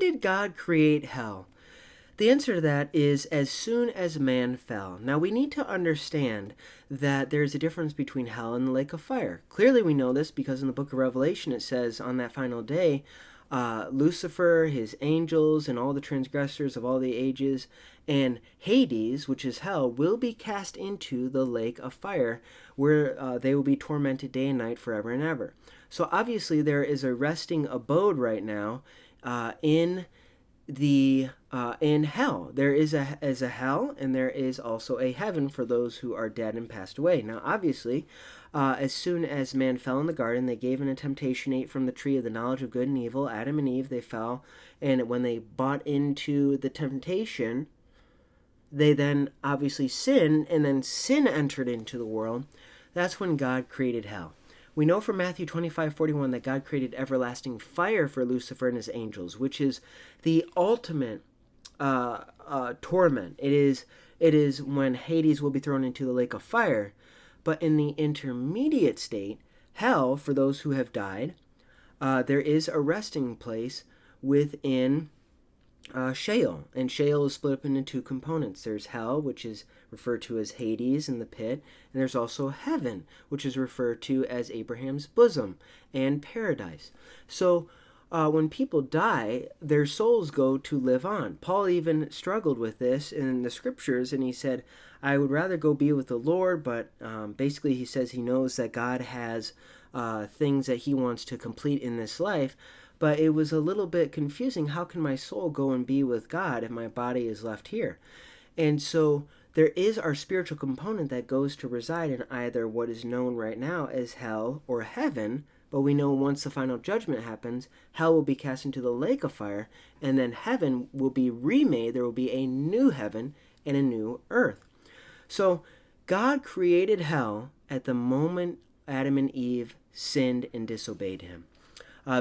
did God create hell? The answer to that is as soon as man fell. Now, we need to understand that there's a difference between hell and the lake of fire. Clearly, we know this because in the book of Revelation it says on that final day, Lucifer, his angels, and all the transgressors of all the ages, and Hades, which is hell, will be cast into the lake of fire, where they will be tormented day and night forever and ever. So obviously there is a resting abode right now in in hell. There is a hell, and there is also a heaven for those who are dead and passed away. Now, obviously, as soon as man fell in the garden, they gave in a temptation, ate from the tree of the knowledge of good and evil. Adam and Eve, they fell, and when they bought into the temptation, they then obviously sinned, and then sin entered into the world. That's when God created hell. We know from Matthew 25:41 that God created everlasting fire for Lucifer and his angels, which is the ultimate torment. It is when Hades will be thrown into the lake of fire. But in the intermediate state, hell, for those who have died, there is a resting place within Sheol. And Sheol is split up into two components. There's hell, which is referred to as Hades in the pit, and there's also heaven, which is referred to as Abraham's bosom and paradise. So when people die, their souls go to live on. Paul even struggled with this in the scriptures, and he said, I would rather go be with the Lord, but basically he says he knows that God has things that he wants to complete in this life. But it was a little bit confusing. How can my soul go and be with God if my body is left here? And so there is our spiritual component that goes to reside in either what is known right now as hell or heaven. But we know once the final judgment happens, hell will be cast into the lake of fire, and then heaven will be remade. There will be a new heaven and a new earth. So God created hell at the moment Adam and Eve sinned and disobeyed him.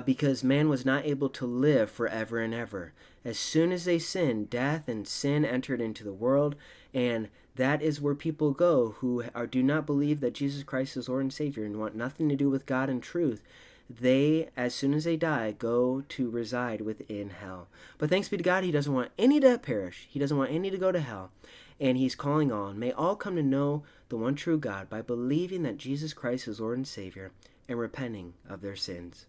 Because man was not able to live forever and ever. As soon as they sinned, death and sin entered into the world, and that is where people go who do not believe that Jesus Christ is Lord and Savior and want nothing to do with God and truth. They, as soon as they die, go to reside within hell. But thanks be to God, he doesn't want any to perish. He doesn't want any to go to hell. And he's calling all. May all come to know the one true God by believing that Jesus Christ is Lord and Savior and repenting of their sins.